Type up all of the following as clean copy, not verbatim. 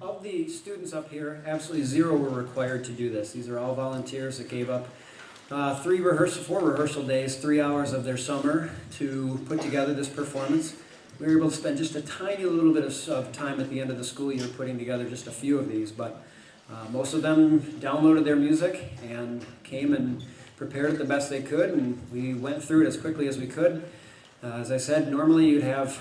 Of the students up here, absolutely zero were required to do this. These are all volunteers that gave up 4 rehearsal days, 3 hours of their summer to put together this performance. We were able to spend just a tiny little bit of time at the end of the school year putting together just a few of these, but most of them downloaded their music and came and prepared it the best they could, and we went through it as quickly as we could. As I said, normally you'd have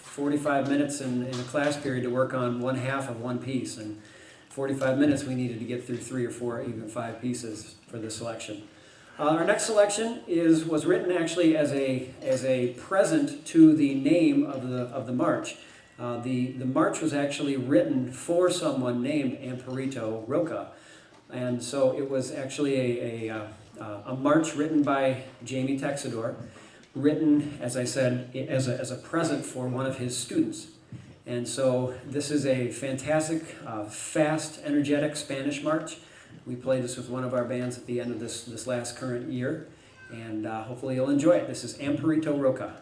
45 minutes in a class period to work on one half of one piece, and 45 minutes we needed to get through 3 or 4, even 5 pieces for this selection. Our next selection was written actually as a present to the name of the march. The march was actually written for someone named Amparito Roca, and so it was actually a march written by Jamie Texador, written, as I said, as a present for one of his students. And so this is a fantastic, fast, energetic Spanish march. We played this with one of our bands at the end of this last current year, and hopefully you'll enjoy it. This is Amparito Roca.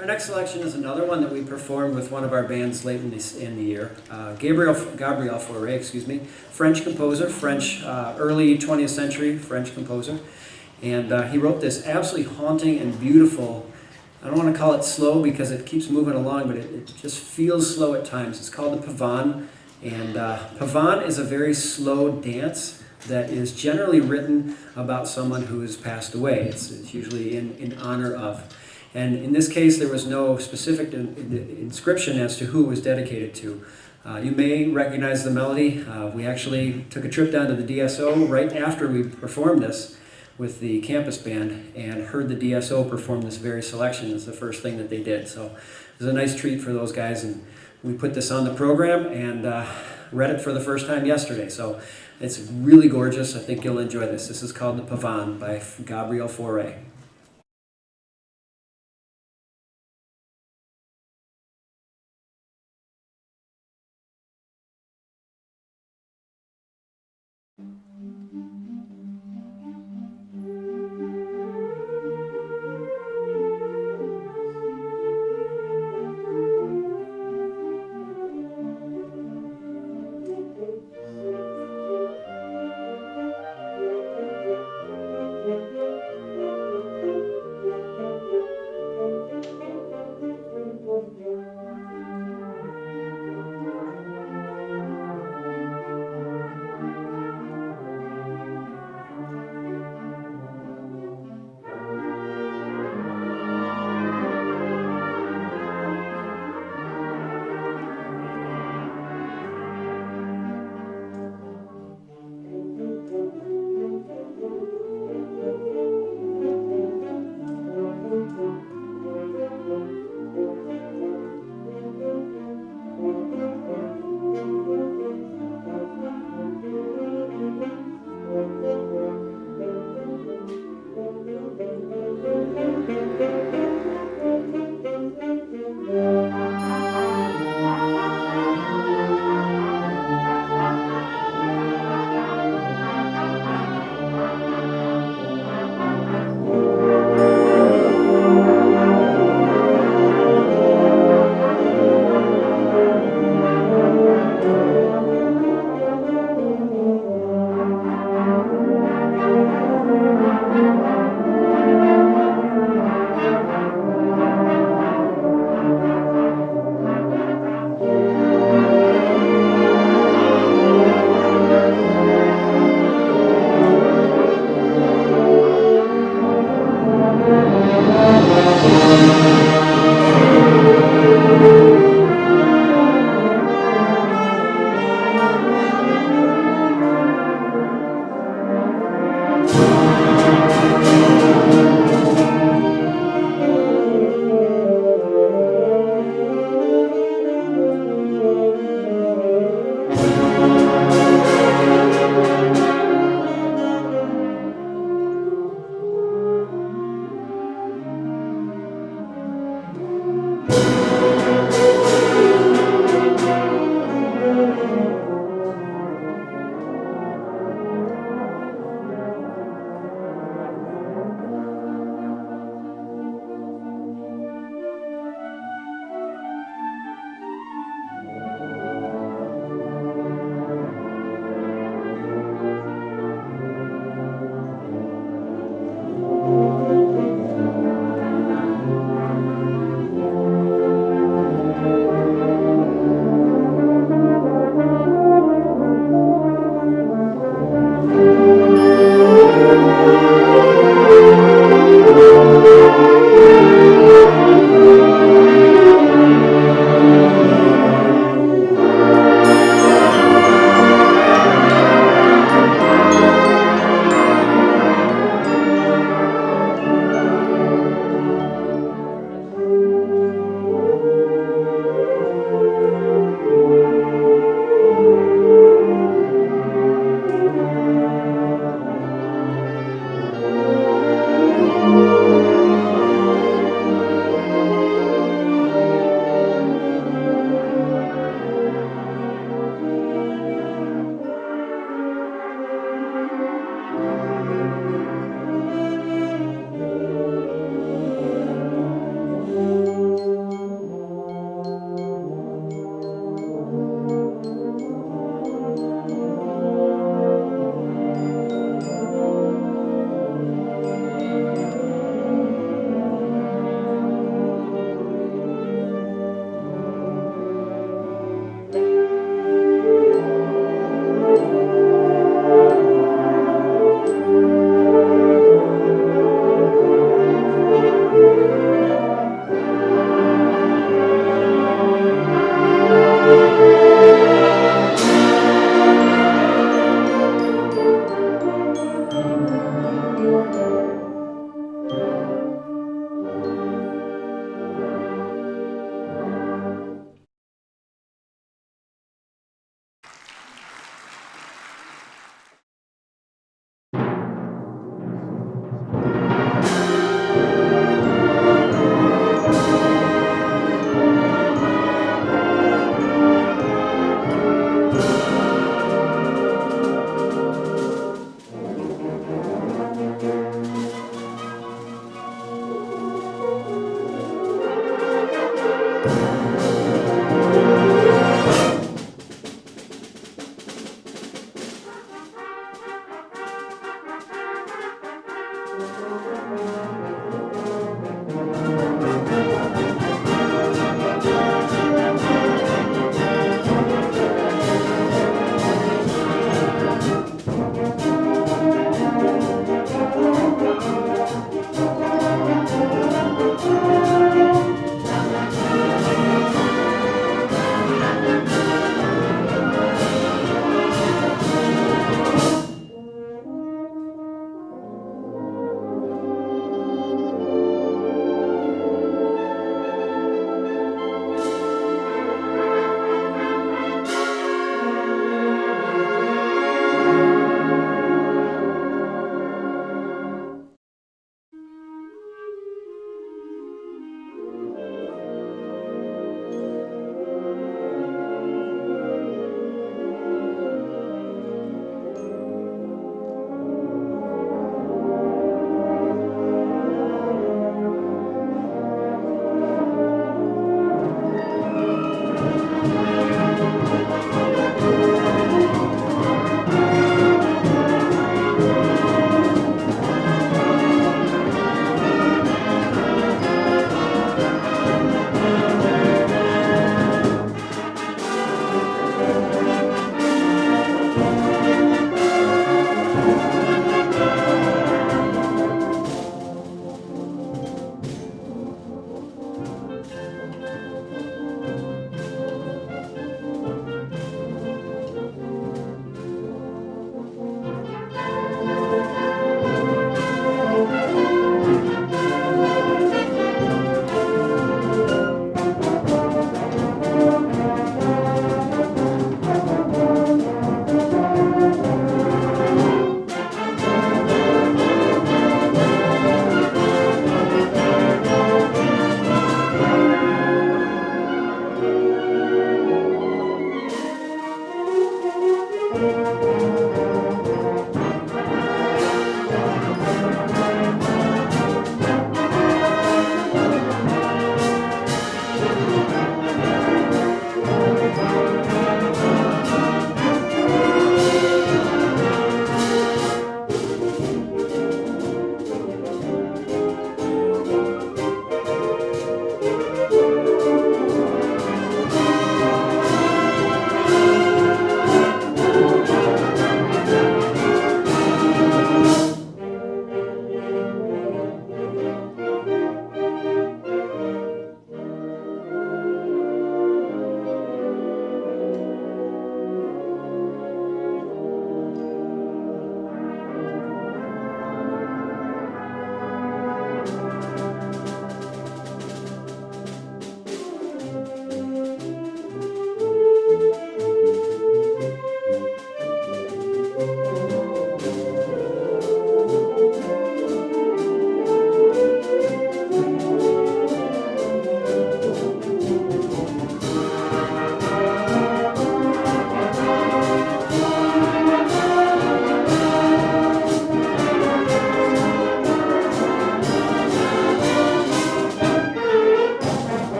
Our next selection is another one that we performed with one of our bands late in the year. Gabriel Fauré, excuse me, French composer, early 20th century French composer. And he wrote this absolutely haunting and beautiful, I don't want to call it slow because it keeps moving along, but it just feels slow at times. It's called the Pavane. And Pavane is a very slow dance that is generally written about someone who has passed away. It's usually in honor of. And in this case, there was no specific inscription as to who it was dedicated to. You may recognize the melody. We actually took a trip down to the DSO right after we performed this with the campus band and heard the DSO perform this very selection. It's the first thing that they did. So it was a nice treat for those guys. And we put this on the program and read it for the first time yesterday. So it's really gorgeous. I think you'll enjoy this. This is called the Pavane by Gabriel Fauré.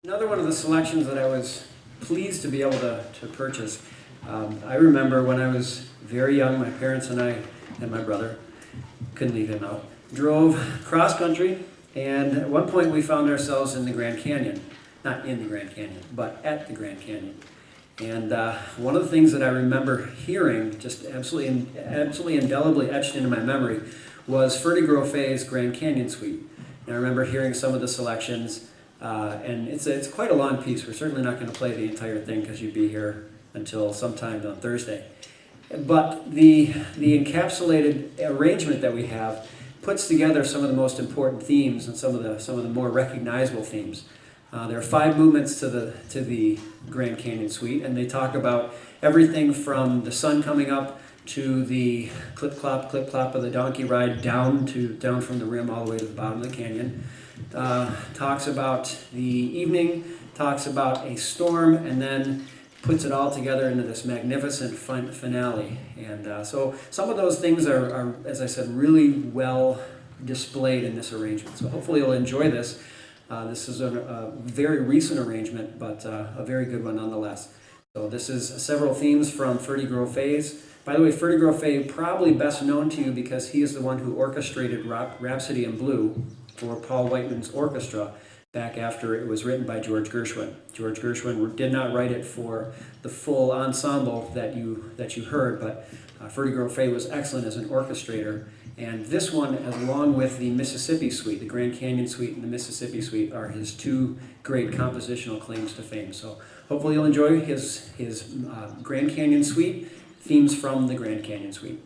Another one of the selections that I was pleased to be able to purchase. I remember when I was very young, my parents and I and my brother, couldn't leave him out, drove cross country, and at one point we found ourselves in the Grand Canyon. Not in the Grand Canyon, but at the Grand Canyon. And one of the things that I remember hearing, just absolutely indelibly etched into my memory, was Ferdy Groffe's Grand Canyon Suite. And I remember hearing some of the selections, and it's quite a long piece. We're certainly not going to play the entire thing because you'd be here until sometime on Thursday. But the encapsulated arrangement that we have puts together some of the most important themes and some of the more recognizable themes. There are 5 movements to the Grand Canyon Suite, and they talk about everything from the sun coming up to the clip clop of the donkey ride down from the rim all the way to the bottom of the canyon. Talks about the evening, talks about a storm, and then puts it all together into this magnificent finale. And so some of those things are, as I said, really well displayed in this arrangement. So hopefully you'll enjoy this. This is a very recent arrangement, but a very good one nonetheless. So this is several themes from Ferdy Groffe's. By the way, Ferdy Groffe, probably best known to you because he is the one who orchestrated Rhapsody in Blue for Paul Whiteman's orchestra back after it was written by George Gershwin. George Gershwin did not write it for the full ensemble that you heard, but Ferdy Groffe was excellent as an orchestrator. And this one, along with the Mississippi Suite, the Grand Canyon Suite and the Mississippi Suite, are his 2 great compositional claims to fame. So hopefully you'll enjoy his Grand Canyon Suite, themes from the Grand Canyon Suite.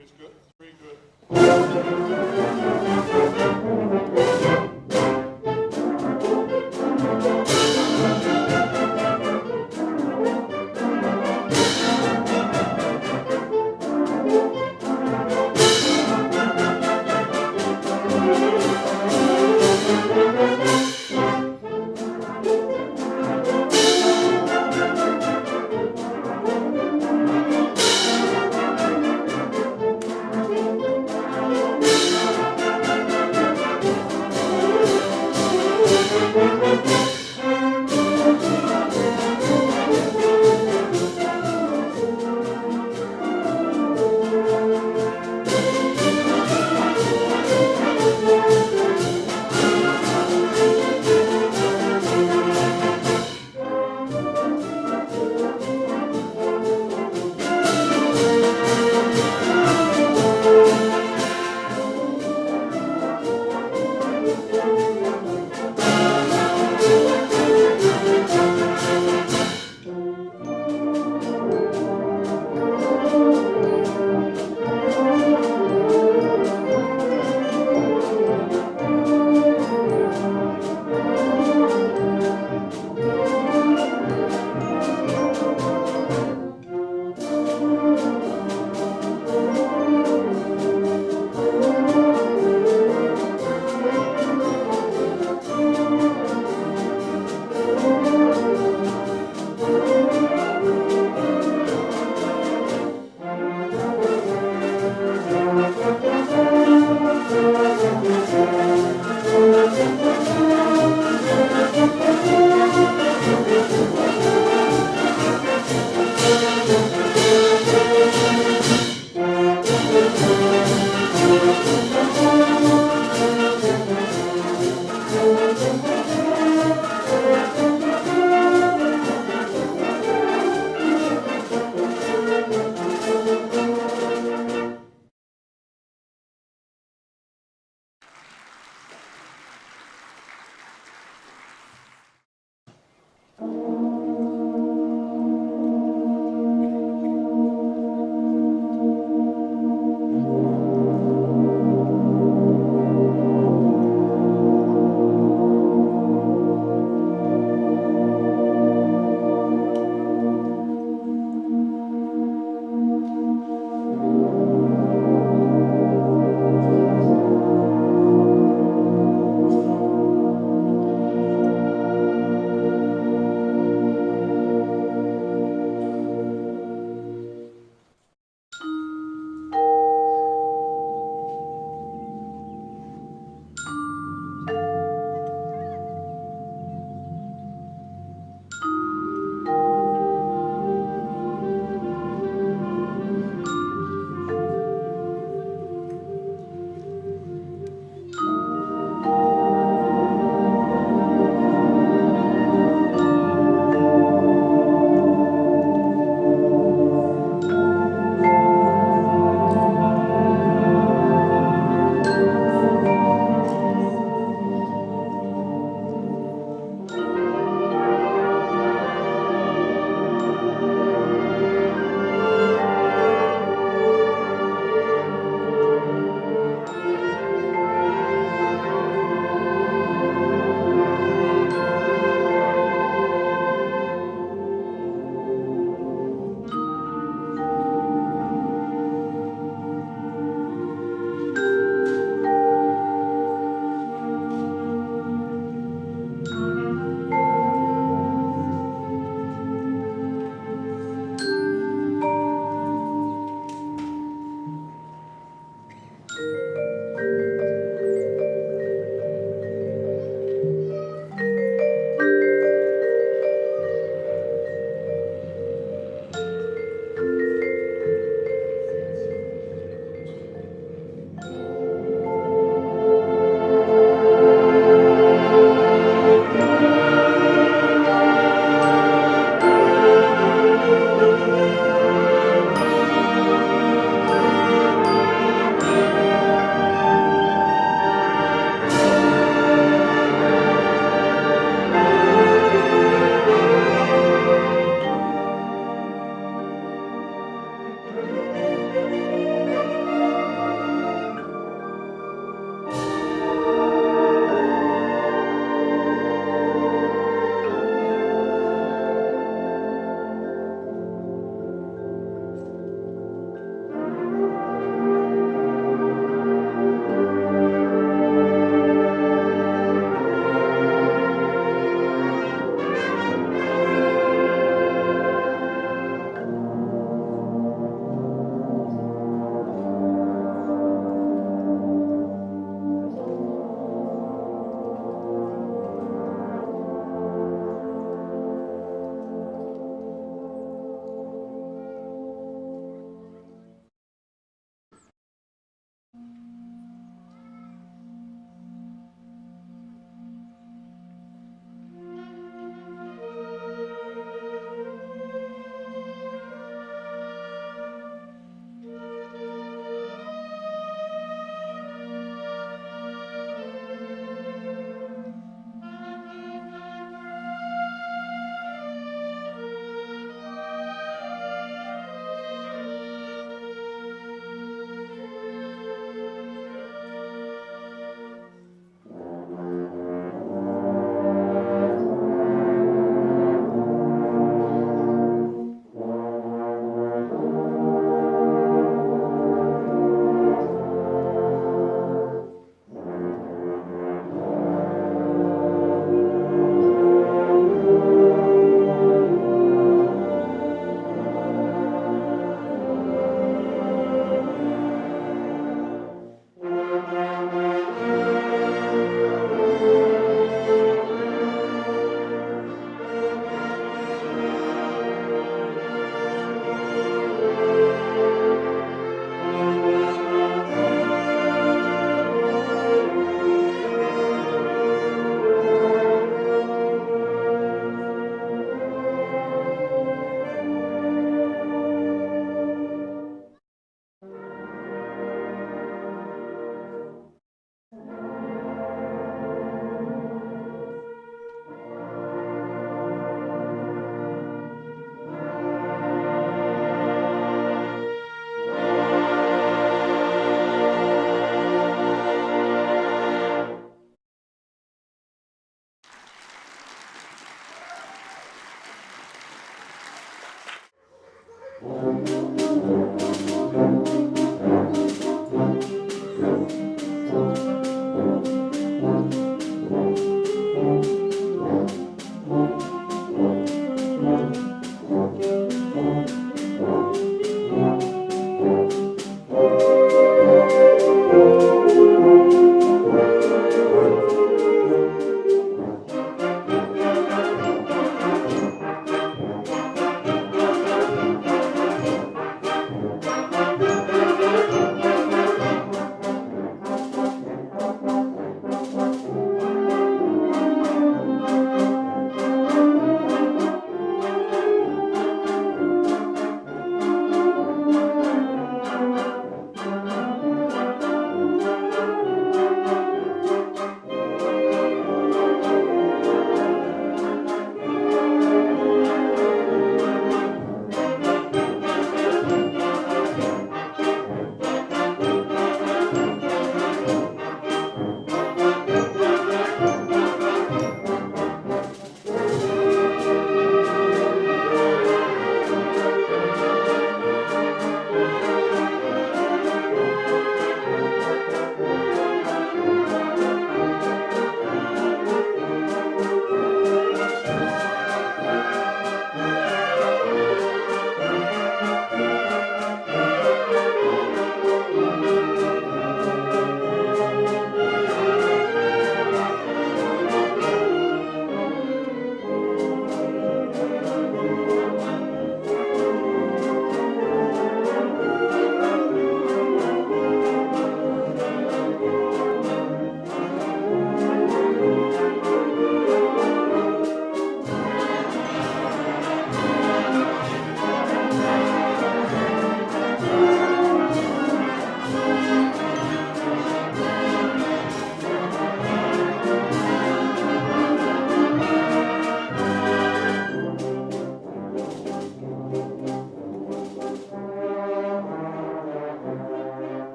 It's good. Very good.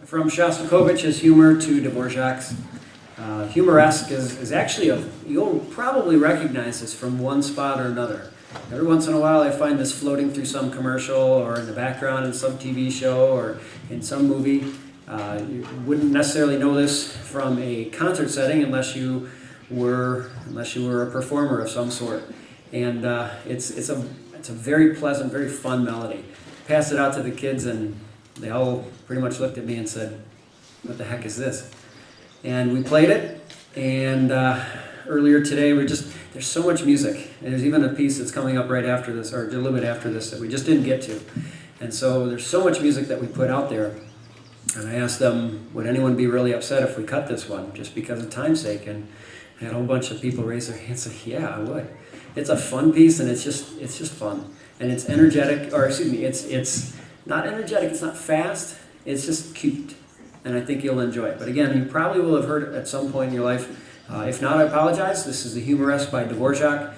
From Shostakovich's humor to Dvorak's humoresque is actually you'll probably recognize this from one spot or another. Every once in a while I find this floating through some commercial or in the background in some TV show or in some movie. You wouldn't necessarily know this from a concert setting unless you were a performer of some sort. And it's a very pleasant, very fun melody. Passed it out to the kids and they all pretty much looked at me and said, "What the heck is this?" And we played it, and earlier today there's so much music. And there's even a piece that's coming up right after this, or a little bit after this, that we just didn't get to. And so there's so much music that we put out there. And I asked them, would anyone be really upset if we cut this one, just because of time's sake? And I had a whole bunch of people raise their hands and say, yeah, I would. It's a fun piece, and it's just fun. And it's energetic, or excuse me, it's not energetic, it's not fast, it's just cute. And I think you'll enjoy it. But again, you probably will have heard it at some point in your life. If not, I apologize. This is the Humoresque by Dvorak,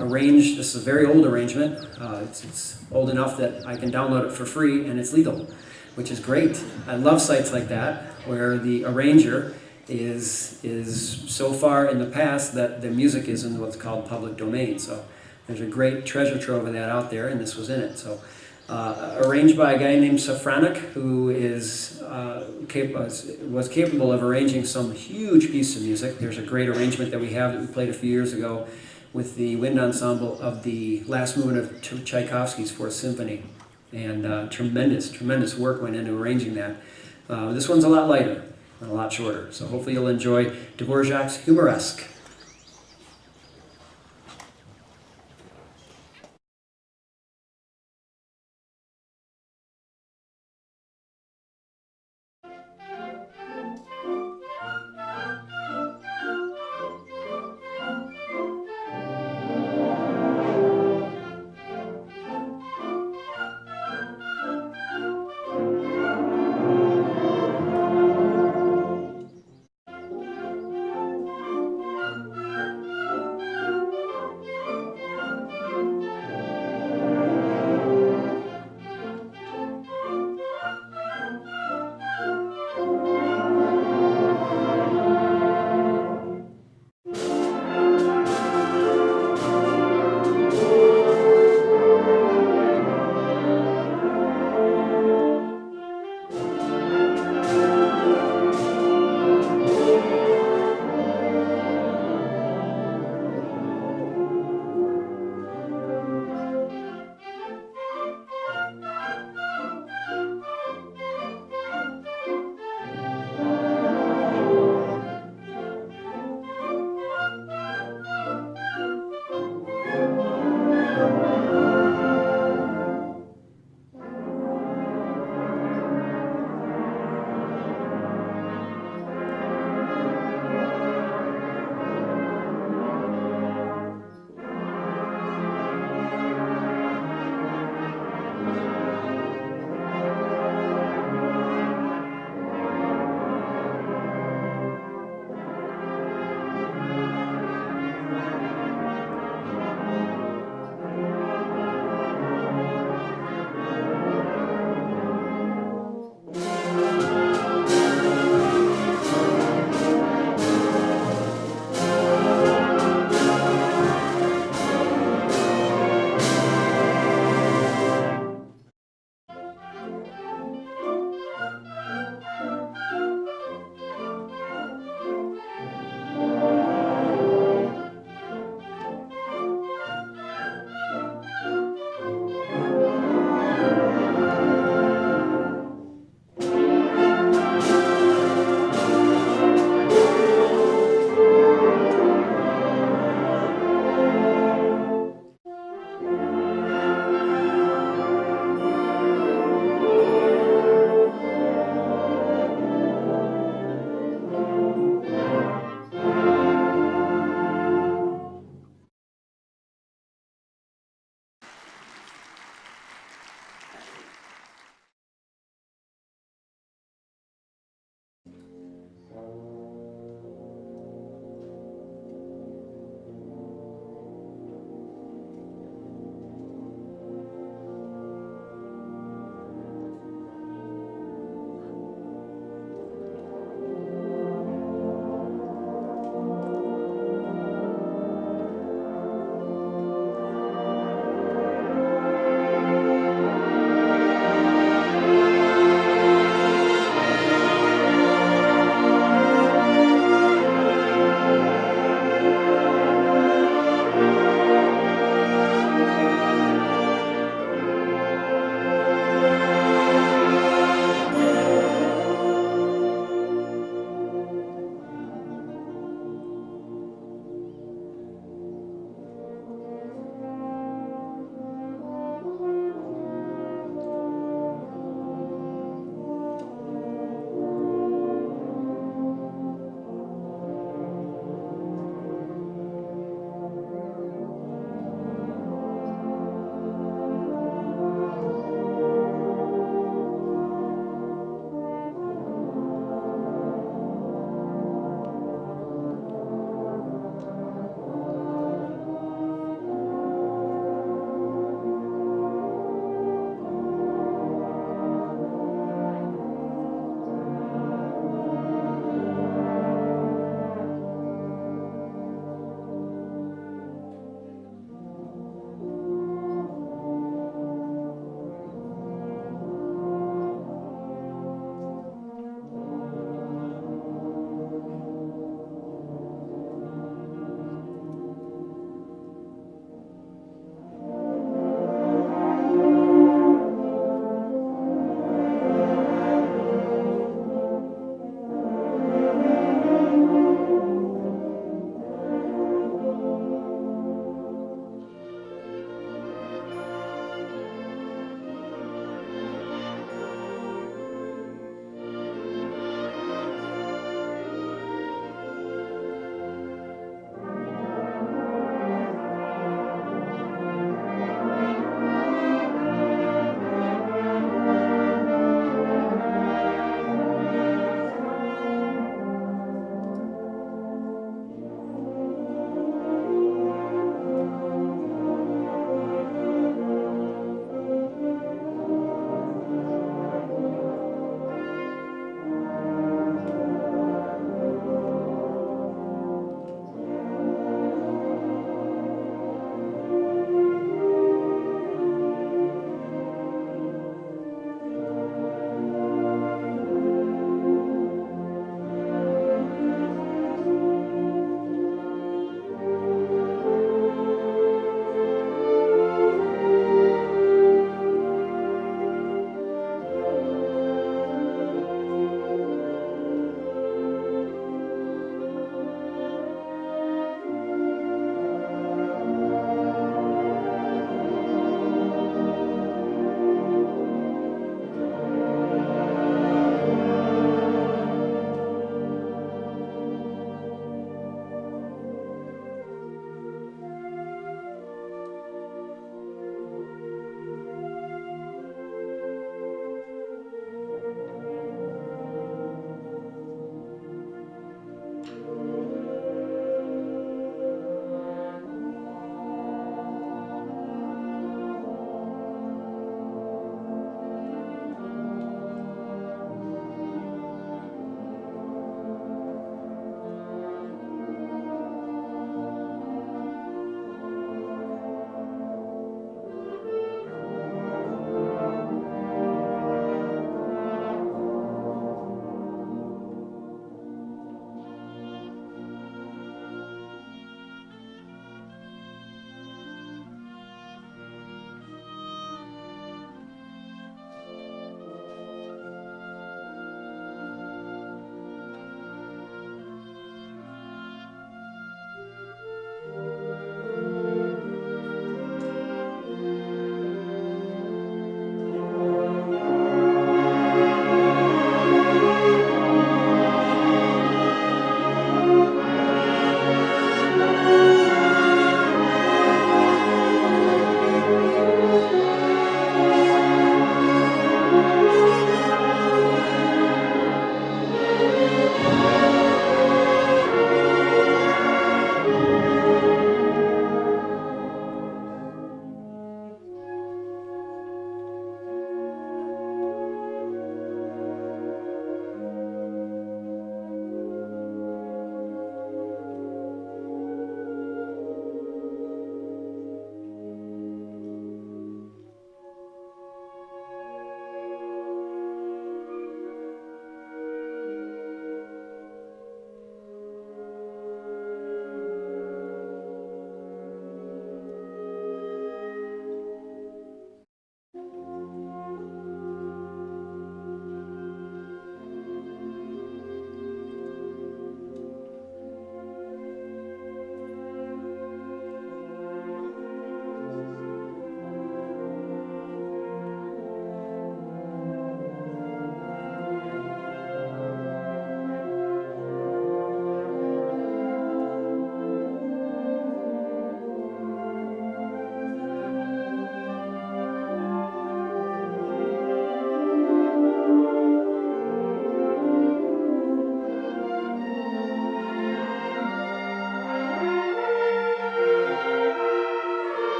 arranged. This is a very old arrangement. It's old enough that I can download it for free, and it's legal, which is great. I love sites like that, where the arranger is so far in the past that the music is in what's called public domain. So there's a great treasure trove of that out there, and this was in it. So Arranged by a guy named Safranik, who was capable of arranging some huge pieces of music. There's a great arrangement that we have that we played a few years ago with the wind ensemble of the last movement of Tchaikovsky's Fourth Symphony. And tremendous work went into arranging that. This one's a lot lighter and a lot shorter, so hopefully you'll enjoy Dvorak's Humoresque.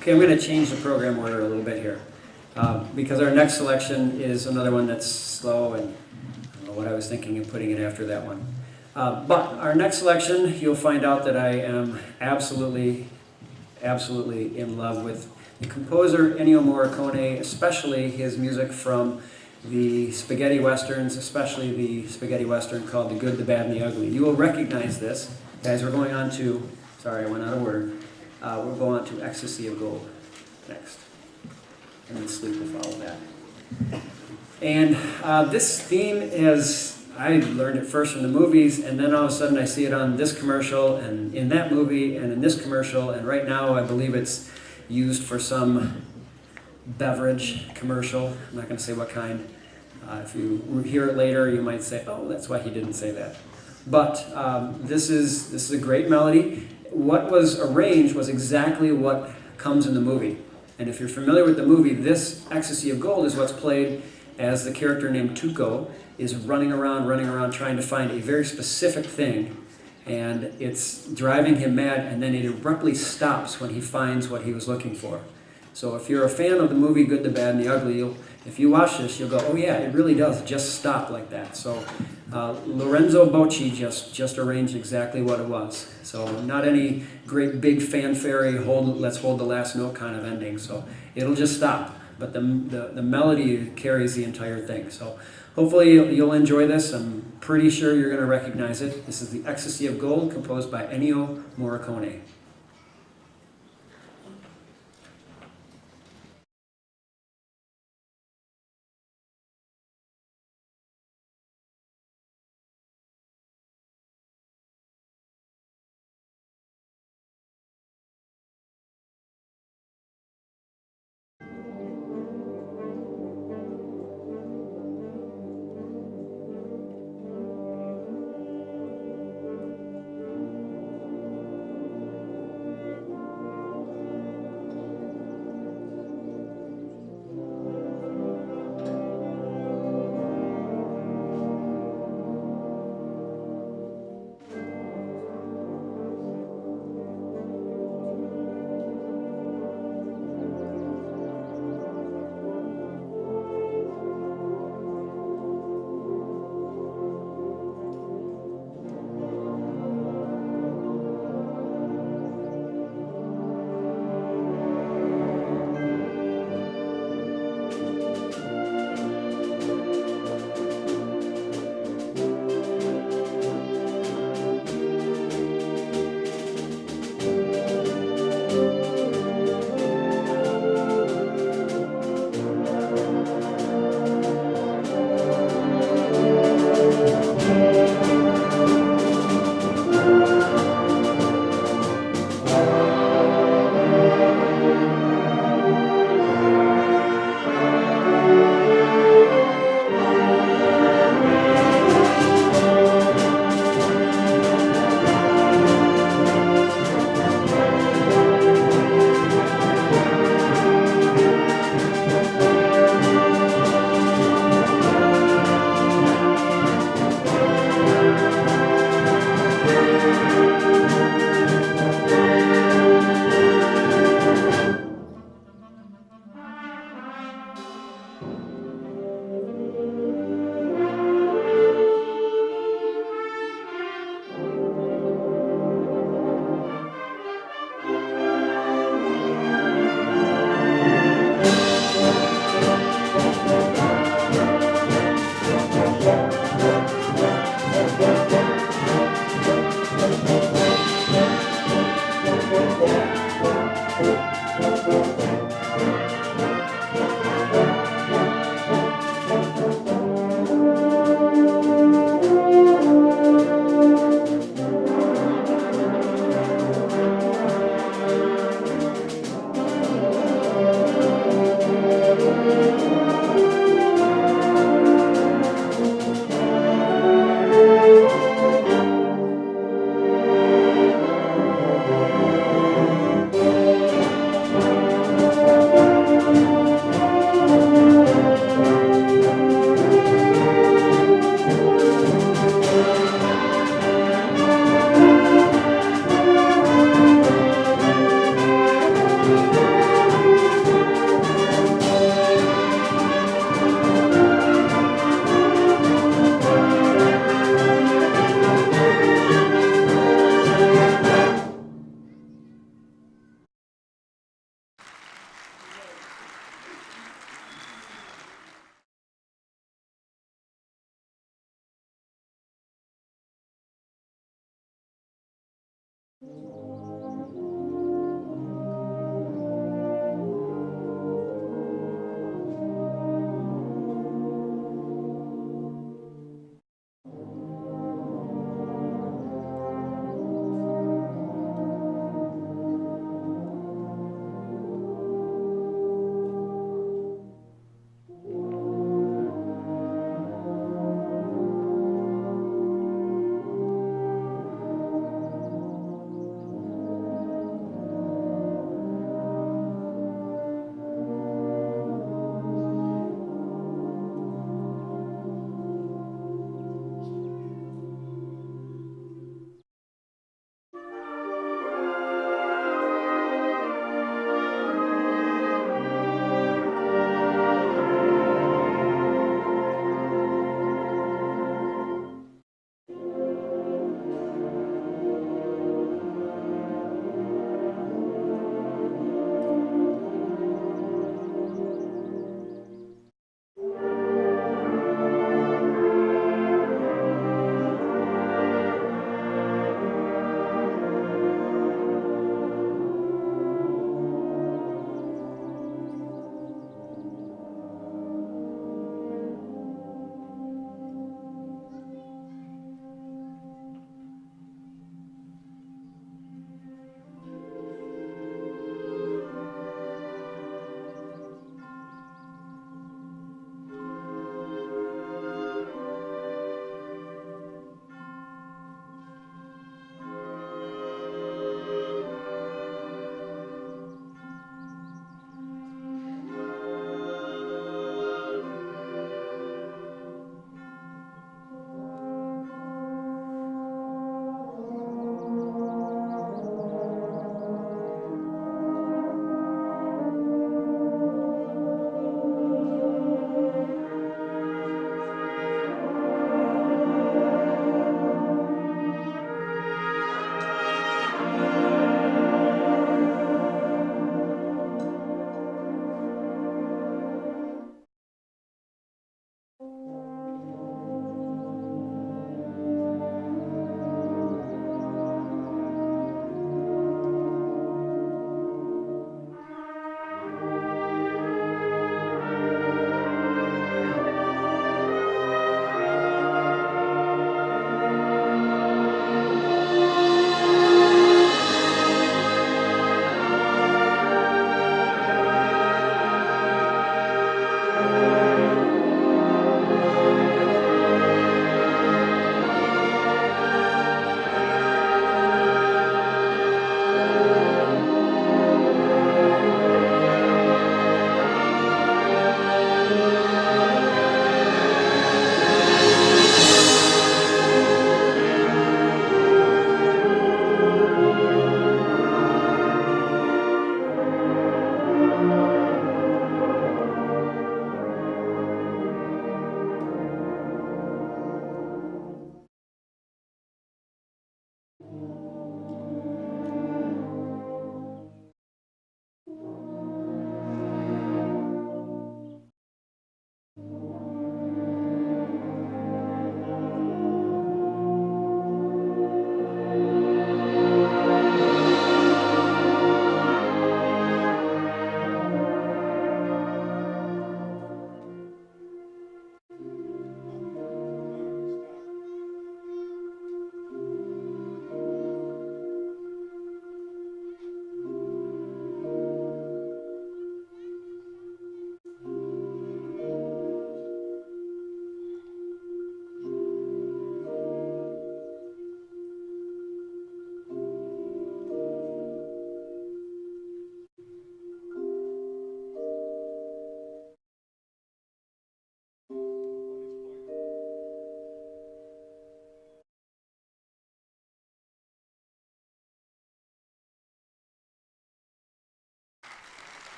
Okay, I'm going to change the program order a little bit here because our next selection is another one that's slow, and I don't know what I was thinking of putting it after that one. But our next selection, you'll find out that I am absolutely in love with the composer Ennio Morricone, especially his music from the spaghetti westerns, especially the spaghetti western called The Good, the Bad, and the Ugly. You will recognize this. Guys, we're going on to, sorry, I went out of order. We'll go on to Ecstasy of Gold next. And then Sleep will follow that. And this theme is, I learned it first from the movies, and then all of a sudden I see it on this commercial, and in that movie, and in this commercial, and right now I believe it's used for some beverage commercial. I'm not going to say what kind. If you hear it later, you might say, oh, that's why he didn't say that. But this is a great melody. What was arranged was exactly what comes in the movie. And if you're familiar with the movie, this Ecstasy of Gold is what's played as the character named Tuco is running around, trying to find a very specific thing. And it's driving him mad, and then it abruptly stops when he finds what he was looking for. So if you're a fan of the movie Good, the Bad, and the Ugly, if you watch this, you'll go, oh yeah, it really does just stop like that. So Lorenzo Bocci just arranged exactly what it was. So not any great big fanfare, let's hold the last note kind of ending. So it'll just stop. But the melody carries the entire thing. So hopefully you'll enjoy this. I'm pretty sure you're going to recognize it. This is the Ecstasy of Gold, composed by Ennio Morricone.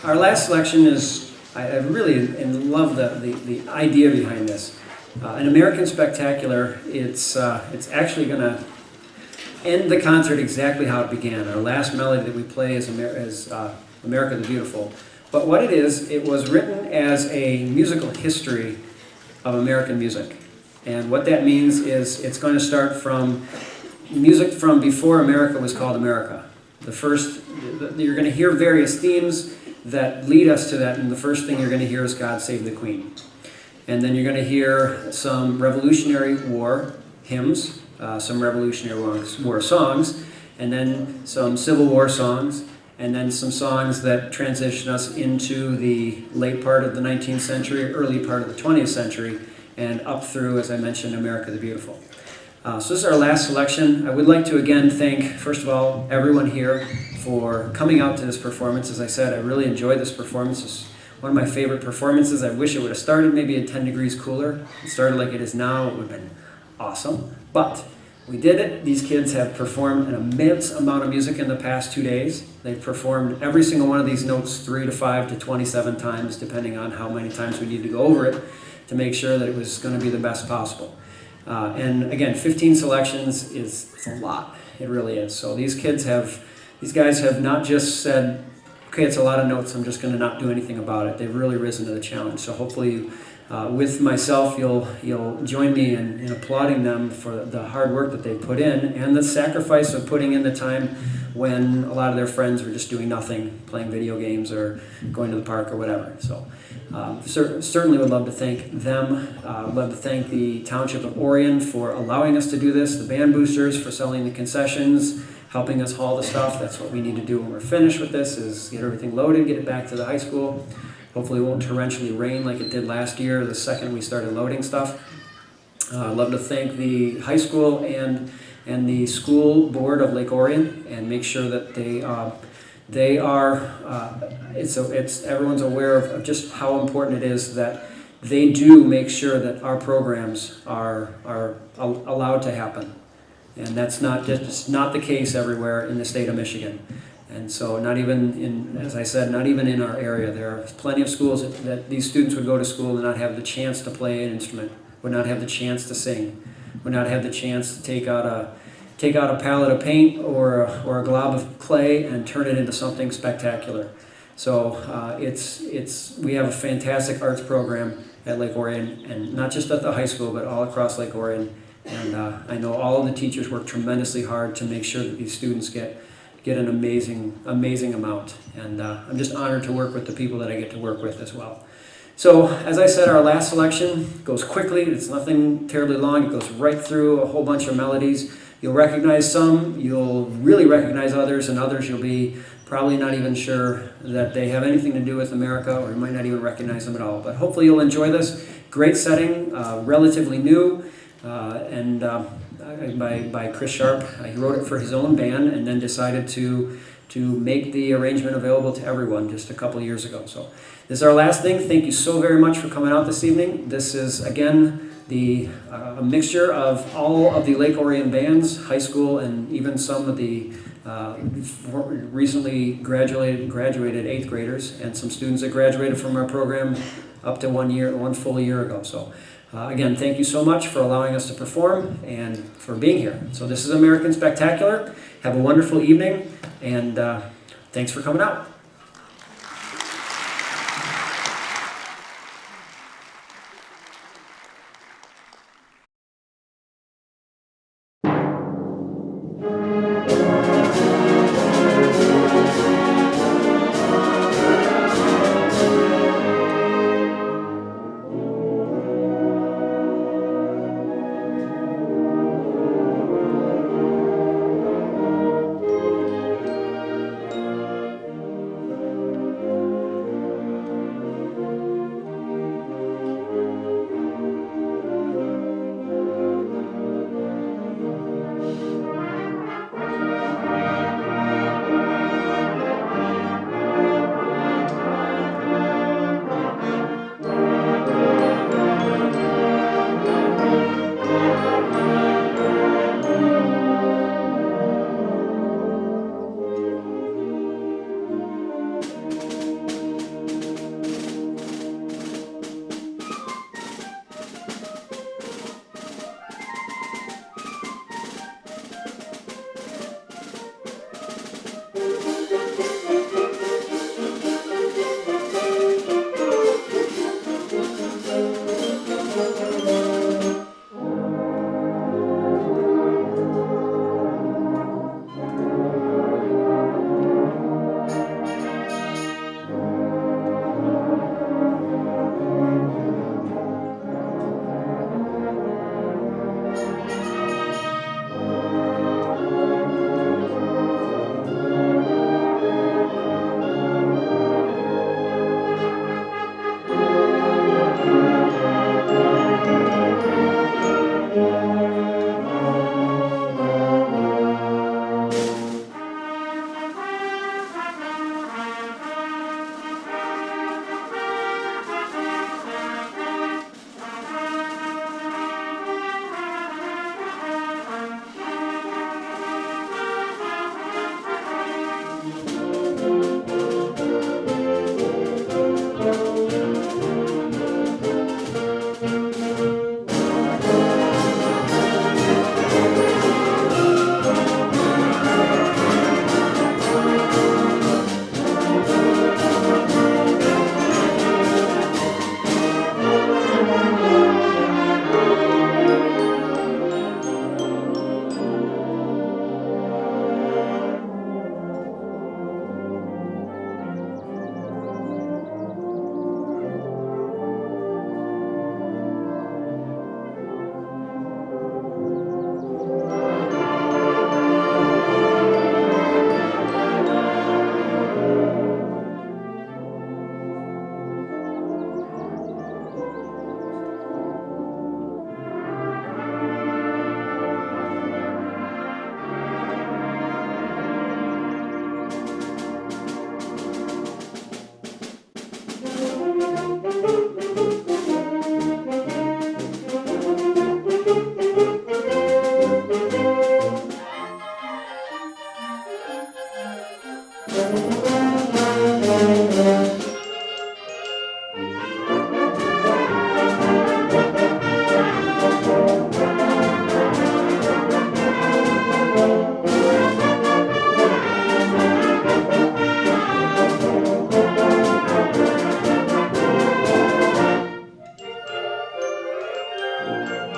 Our last selection is, I really love the idea behind this. An American Spectacular, it's actually going to end the concert exactly how it began. Our last melody that we play is America the Beautiful. But what it is, it was written as a musical history of American music. And what that means is it's going to start from music from before America was called America. You're going to hear various themes that lead us to that, and the first thing you're going to hear is God Save the Queen. And then you're going to hear some Revolutionary War hymns, some Revolutionary War songs, and then some Civil War songs, and then some songs that transition us into the late part of the 19th century, early part of the 20th century, and up through, as I mentioned, America the Beautiful. So this is our last selection. I would like to again thank, first of all, everyone here for coming out to this performance. As I said, I really enjoyed this performance. It's one of my favorite performances. I wish it would have started maybe at 10 degrees cooler. It started like it is now. It would have been awesome. But we did it. These kids have performed an immense amount of music in the past 2 days. They've performed every single one of these notes 3 to 5 to 27 times, depending on how many times we need to go over it to make sure that it was going to be the best possible. And again, 15 selections it's a lot. It really is. So these guys have not just said, okay, it's a lot of notes, I'm just going to not do anything about it. They've really risen to the challenge. So hopefully with myself, you'll join me in applauding them for the hard work that they put in and the sacrifice of putting in the time when a lot of their friends were just doing nothing, playing video games or going to the park or whatever. So certainly would love to thank them. Love to thank the Township of Orion for allowing us to do this, the band boosters for selling the concessions, helping us haul the stuff. That's what we need to do when we're finished with this, is get everything loaded, get it back to the high school. Hopefully it won't torrentially rain like it did last year, the second we started loading stuff. I'd love to thank the high school and the school board of Lake Orion, and make sure that everyone's aware of just how important it is that they do make sure that our programs are allowed to happen. And that's not the case everywhere in the state of Michigan. And so not even in our area. There are plenty of schools that these students would go to school and not have the chance to play an instrument, would not have the chance to sing, would not have the chance to take out a palette of paint or a glob of clay and turn it into something spectacular. So we have a fantastic arts program at Lake Orion, and not just at the high school, but all across Lake Orion. And I know all of the teachers work tremendously hard to make sure that these students get an amazing amount. And I'm just honored to work with the people that I get to work with as well. So, as I said, our last selection goes quickly. It's nothing terribly long. It goes right through a whole bunch of melodies. You'll recognize some, you'll really recognize others, and others you'll be probably not even sure that they have anything to do with America, or you might not even recognize them at all. But hopefully you'll enjoy this. Great setting, relatively new, and by Chris Sharp. He wrote it for his own band and then decided to make the arrangement available to everyone just a couple years ago. So this is our last thing. Thank you so very much for coming out this evening. This is, again, a mixture of all of the Lake Orion bands, high school, and even some of the recently graduated 8th graders, and some students that graduated from our program up to 1 full year ago. So again, thank you so much for allowing us to perform and for being here. So this is American Spectacular. Have a wonderful evening, and thanks for coming out. Good.